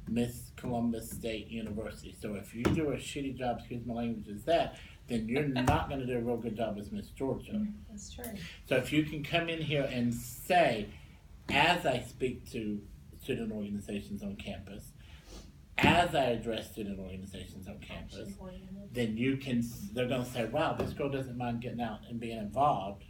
Miss Columbus State University. So if you do a shitty job, excuse my language, as that, then you're not going to do a real good job as Miss Georgia. That's true. So if you can come in here and say, as I speak to student organizations on campus, as I address student organizations on campus, then they're going to say, wow, this girl doesn't mind getting out and being involved.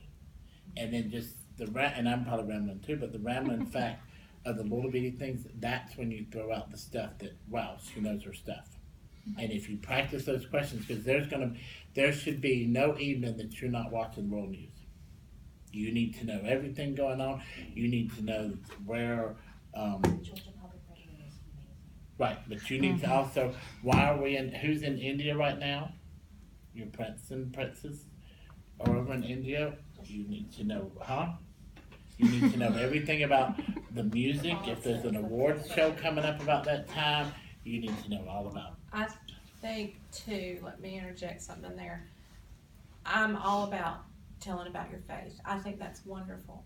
And then just and I'm probably rambling too, but the rambling fact of the little bitty things, that's when you throw out the stuff that, wow, she knows her stuff. And if you practice those questions, because there should be no evening that you're not watching world news. You need to know everything going on. You need to know where, right, but you need to also, who's in India right now? Your prince and princess are over in India. You need to know, You need to know everything about the music. If there's an awards show coming up about that time, you need to know all about it. I think too, let me interject something there. I'm all about telling about your faith. I think that's wonderful.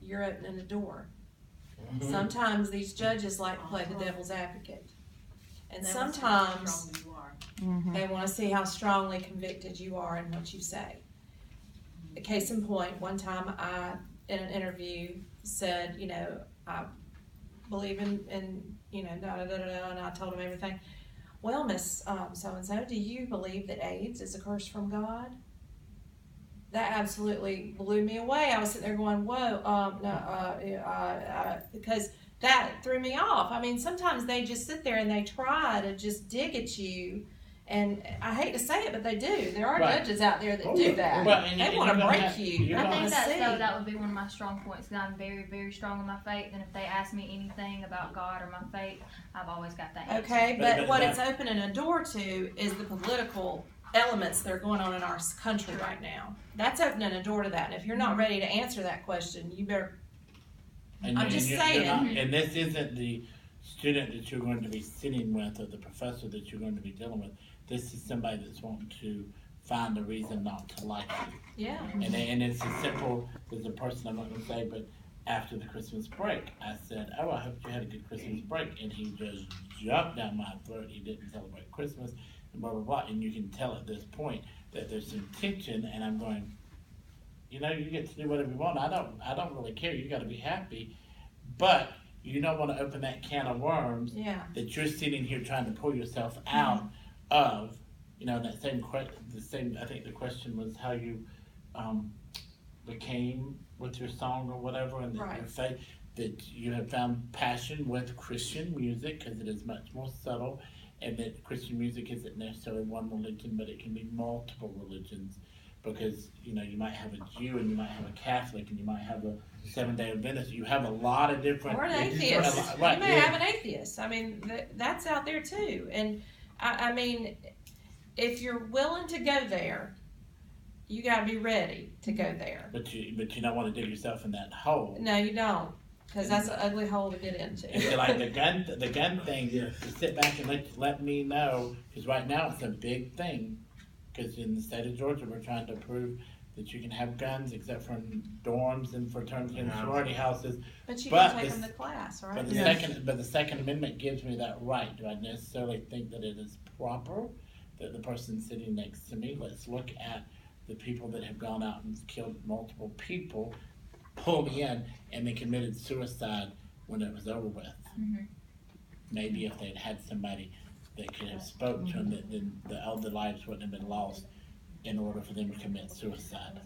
You're opening a door. Mm-hmm. Sometimes these judges like to play the devil's advocate. And sometimes they want to see how strongly convicted you are in what you say. A case in point, one time I, in an interview, said, I believe in and I told him everything. Well, Miss so-and-so, do you believe that AIDS is a curse from God? That absolutely blew me away. I was sitting there going, whoa, because that threw me off. I mean, sometimes they just sit there and they try to just dig at you. And I hate to say it, but they do. There are judges out there that do that. They want to break you. I think that would be one of my strong points, because I'm very, very strong in my faith. And if they ask me anything about God or my faith, I've always got that answer. Okay, but what it's opening a door to is the political elements that are going on in our country right now. That's opening a door to that. And if you're not ready to answer that question, you better. I'm just saying. And this isn't the student that you're going to be sitting with or the professor that you're going to be dealing with. This is somebody that's wanting to find a reason not to like you. Yeah. And it's as simple as a person, I'm not going to say, but after the Christmas break, I said, I hope you had a good Christmas break. And he just jumped down my throat. He didn't celebrate Christmas and blah, blah, blah. And you can tell at this point that there's some tension, and I'm going, you get to do whatever you want. I don't really care. You got to be happy. But you don't want to open that can of worms that you're sitting here trying to pull yourself out of, that same question. I think the question was how you became with your song or whatever, and your faith, that you have found passion with Christian music because it is much more subtle, and that Christian music isn't necessarily one religion, but it can be multiple religions, because you might have a Jew and you might have a Catholic and you might have a Seventh-day Adventist. You have a lot of different. Or an atheist. You may have an atheist. I mean, that's out there too. And I mean, if you're willing to go there, you got to be ready to go there. But you don't want to dig yourself in that hole. No, you don't, because that's an ugly hole to get into. And like the gun thing. You sit back and let me know, because right now it's a big thing. Because in the state of Georgia, we're trying to prove that you can have guns, except for in dorms and fraternity and sorority houses. But you can take them to class, right? But the Second Amendment gives me that right. Do I necessarily think that it is proper that the person sitting next to me? Let's look at the people that have gone out and killed multiple people, pulled in, and they committed suicide when it was over with. Mm-hmm. Maybe if they'd had somebody that could have spoken to them, then all the lives wouldn't have been lost in order for them to commit suicide.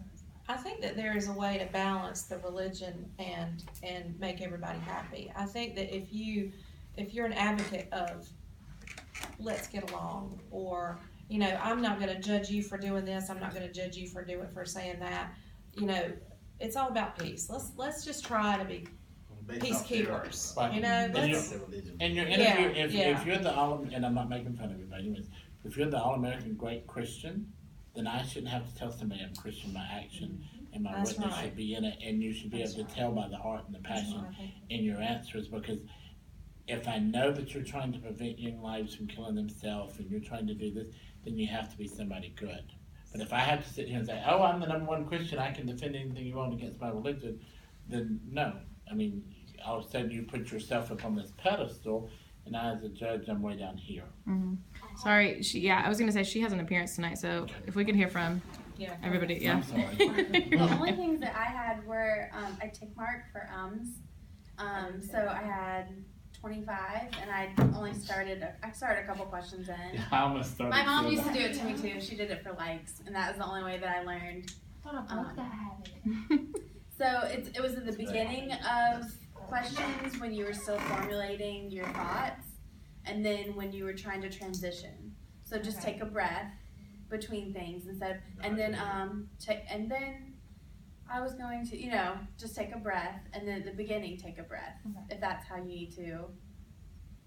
I think that there is a way to balance the religion and make everybody happy. I think that if you're an advocate of let's get along, or I'm not going to judge you for doing this, I'm not going to judge you for saying that. It's all about peace. Let's just try to be peacekeepers. Right. In your interview, if you're the and I'm not making fun of everybody, anyways, if you're the All-American Great Christian, then I shouldn't have to tell somebody I'm Christian by action, and my witness should be in it, and you should be able to tell by the heart and the passion in your answers, because if I know that you're trying to prevent young lives from killing themselves and you're trying to do this, then you have to be somebody good. But if I have to sit here and say, I'm the number one Christian, I can defend anything you want against my religion, then no. I mean, all of a sudden you put yourself up on this pedestal, and I, as a judge, I'm way down here. Sorry, I was gonna say she has an appearance tonight, so if we could hear from everybody, yeah. I'm sorry. The only things that I had were I tick mark for so I had 25, and I started a couple questions in. I almost started. My mom doing used to that. do it to me too. She did it for likes, and that was the only way that I learned. I thought I broke that habit. So it was at the beginning of questions when you were still formulating your thoughts, and then when you were trying to transition. So just take a breath between things instead, and then I was going to just take a breath, and then at the beginning take a breath if that's how you need to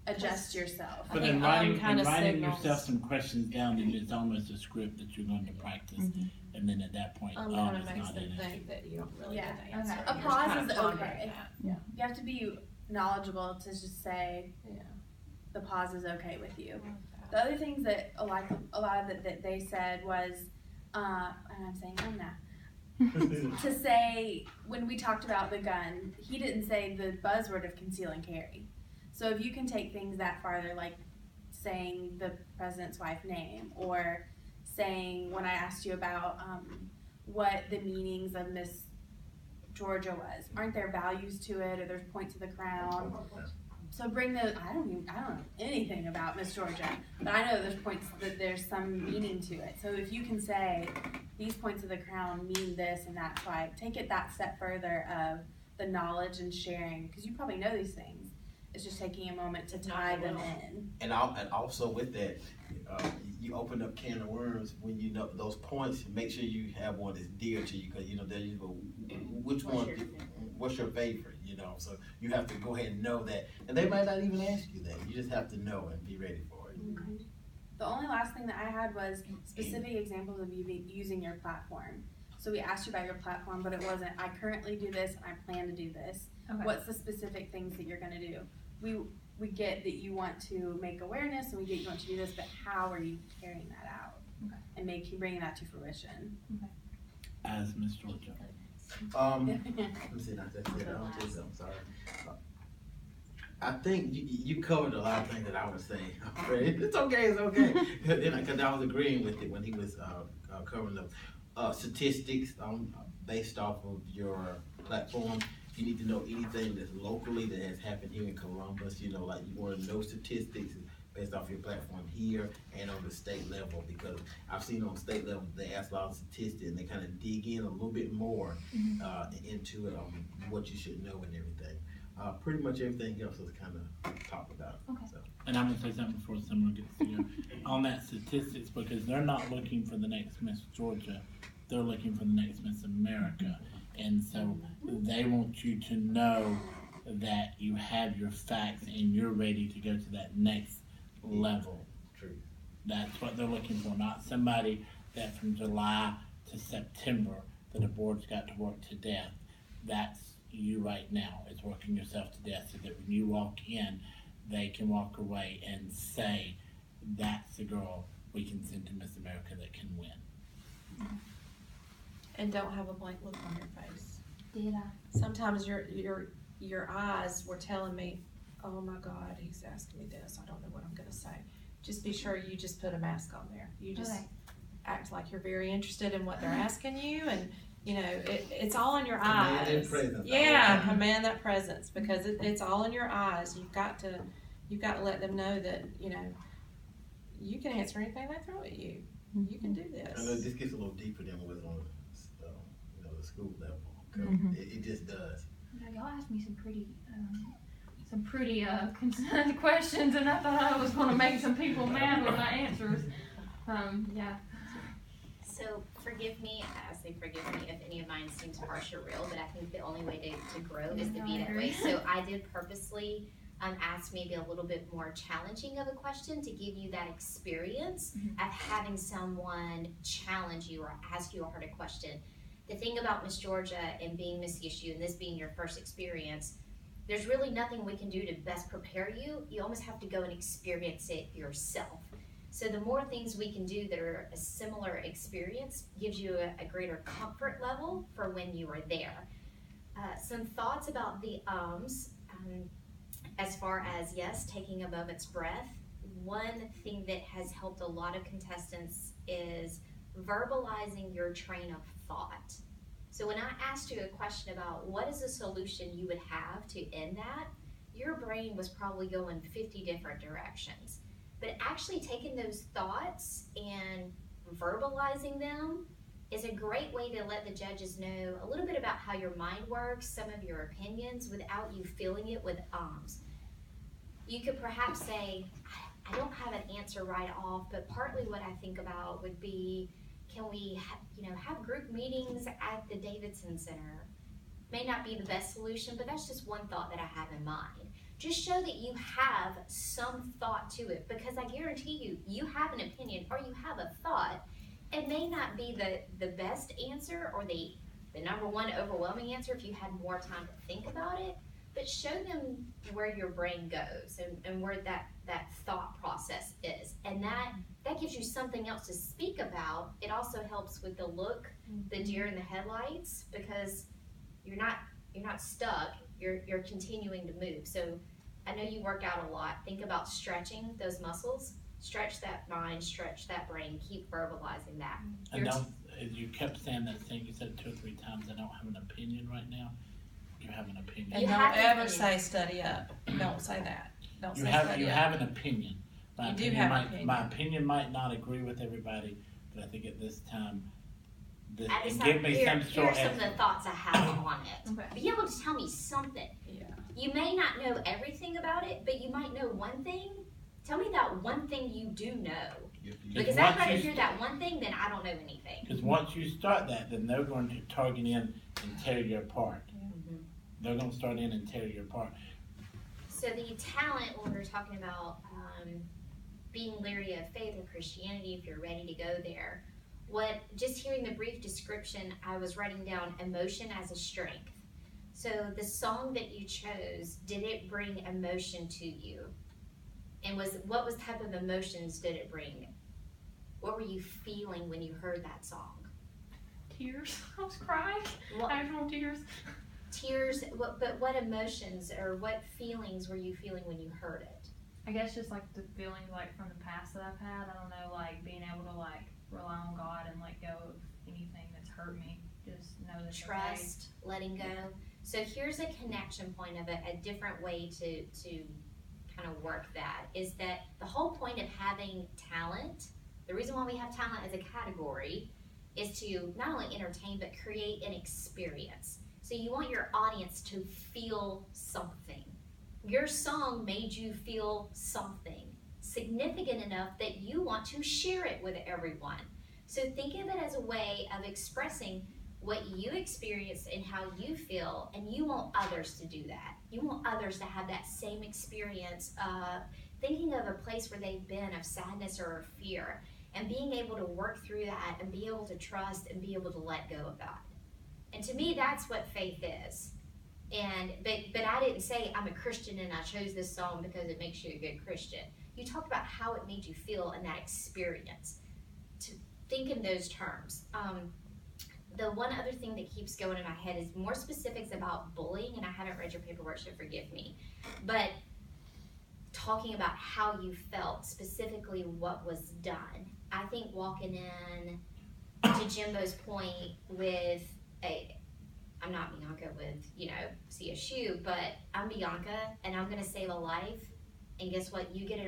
adjust yourself. But in writing yourself some questions down, then it's almost a script that you're going to practice, and then at that point, kind of it's makes not them an issue. think that you don't really Yeah. get the answer. Okay. A You're just pause kind is of pondering okay. that. You have to be knowledgeable to just say the pause is okay with you. The other things that a lot of that they said was, and I'm saying them now, to say when we talked about the gun, he didn't say the buzzword of conceal and carry. So if you can take things that farther, like saying the president's wife name, or saying when I asked you about what the meanings of Miss Georgia was, aren't there values to it, or there's points of the crown? So bring those. I don't know anything about Miss Georgia, but I know that there's some meaning to it. So if you can say these points of the crown mean this, and that's why, take it that step further of the knowledge and sharing, because you probably know these things. It's just taking a moment to tie them in. And also with that, you open up can of worms when you know those points. Make sure you have one that's dear to you, because there you go. Which one? What's your favorite? So you have to go ahead and know that, and they might not even ask you that. You just have to know and be ready for it. Okay. The only last thing that I had was specific examples of you using your platform. So we asked you about your platform, but it wasn't, I currently do this and I plan to do this. Okay. What's the specific things that you're gonna do? We get that you want to make awareness, and we get you want to do this, but how are you carrying that out? And bringing that to fruition? As Miss Georgia. Let me see. I'm sorry. I think you covered a lot of things that I would say. It's okay. Because I was agreeing with it when he was covering the statistics based off of your platform. If you need to know anything that's locally that has happened here in Columbus, like you want to know statistics based off your platform here and on the state level, because I've seen on state level they ask a lot of statistics and they kind of dig in a little bit more into it on what you should know and everything. Pretty much everything else was kind of talked about. Okay. So. And I'm gonna say something before someone gets to you on that statistics, because they're not looking for the next Miss Georgia, they're looking for the next Miss America, and so they want you to know that you have your facts and you're ready to go to that next level. True. That's what they're looking for, not somebody that from July to September that the board's got to work to death. That's you right now. It's working yourself to death so that when you walk in, they can walk away and say, that's the girl we can send to Miss America that can win. And don't have a blank look on your face. Did I? Sometimes your eyes were telling me, oh my God, he's asking me this. I don't know what I'm gonna say. Just be sure you just put a mask on there. You just act like you're very interested in what they're asking you, and it's all in your eyes. Command that presence. Yeah, command that presence, because it's all in your eyes. You've got to let them know that you can answer anything they throw at you. You can do this. I know this gets a little deeper than what's on the school level. It just does. Y'all asked me some pretty questions, and I thought I was going to make some people mad with my answers. So forgive me if any of mine seems harsh or real, but I think the only way to grow is to be that way. So I did purposely ask maybe a little bit more challenging of a question to give you that experience of having someone challenge you or ask you a harder question. The thing about Miss Georgia and being Miss CSU and this being your first experience, there's really nothing we can do to best prepare you. You almost have to go and experience it yourself. So the more things we can do that are a similar experience gives you a greater comfort level for when you are there. Some thoughts about the as far as, yes, taking a moment's breath, one thing that has helped a lot of contestants is verbalizing your train of thought. So when I asked you a question about what is a solution you would have to end that, your brain was probably going 50 different directions. But actually taking those thoughts and verbalizing them is a great way to let the judges know a little bit about how your mind works, some of your opinions, without you feeling it with ums. You could perhaps say, I don't have an answer right off, but partly what I think about would be, can we have group meetings at the Davidson Center? May not be the best solution, but that's just one thought that I have in mind. Just show that you have some thought to it, because I guarantee you have an opinion or you have a thought. It may not be the best answer or the number one overwhelming answer if you had more time to think about it, but show them where your brain goes and where that thought process is. And that gives you something else to speak about. It also helps with the look, the deer in the headlights, because you're not stuck, you're continuing to move. So I know you work out a lot. Think about stretching those muscles. Stretch that mind, stretch that brain, keep verbalizing that. And you kept saying that thing, you said 2 or 3 times, I don't have an opinion right now. You have an opinion. And don't ever say study up. Don't say that. Don't say study up. You have an opinion. You do have an opinion. My opinion might not agree with everybody, but I think at this time, Here's of some of the thoughts I have on it. Okay. Be able to tell me something. Yeah. You may not know everything about it, but you might know one thing. Tell me that one thing you do know. Because I'd rather hear that one thing than I don't know anything. Because once you start that, then they're going to target in and tear you apart. Mm-hmm. They're going to start in and tear you apart. So the talent, when we're talking about being leery of faith or Christianity, if you're ready to go there, just hearing the brief description, I was writing down emotion as a strength. So the song that you chose, did it bring emotion to you? And what type of emotions did it bring? What were you feeling when you heard that song? Tears. I was crying. Actual tears. Tears, but what emotions or what feelings were you feeling when you heard it? I guess just like the feelings like from the past that I've had. I don't know, like being able to like rely on God and let go of anything that's hurt me. Just know that trust, letting go. So here's a connection point of it, a different way to kind of work that is that the whole point of having talent, the reason why we have talent as a category is to not only entertain but create an experience. So you want your audience to feel something. Your song made you feel something significant enough that you want to share it with everyone. So think of it as a way of expressing what you experience and how you feel, and you want others to do that. You want others to have that same experience of thinking of a place where they've been of sadness or fear, and being able to work through that and be able to trust and be able to let go of that. And to me, that's what faith is. But I didn't say I'm a Christian and I chose this song because it makes you a good Christian. You talked about how it made you feel in that experience. To think in those terms. The one other thing that keeps going in my head is more specifics about bullying, and I haven't read your paperwork, so forgive me. But talking about how you felt, specifically what was done. I think walking in to Jimbo's point with I'm not Bianca with, CSU, but I'm Bianca, and I'm going to save a life, and guess what? You get it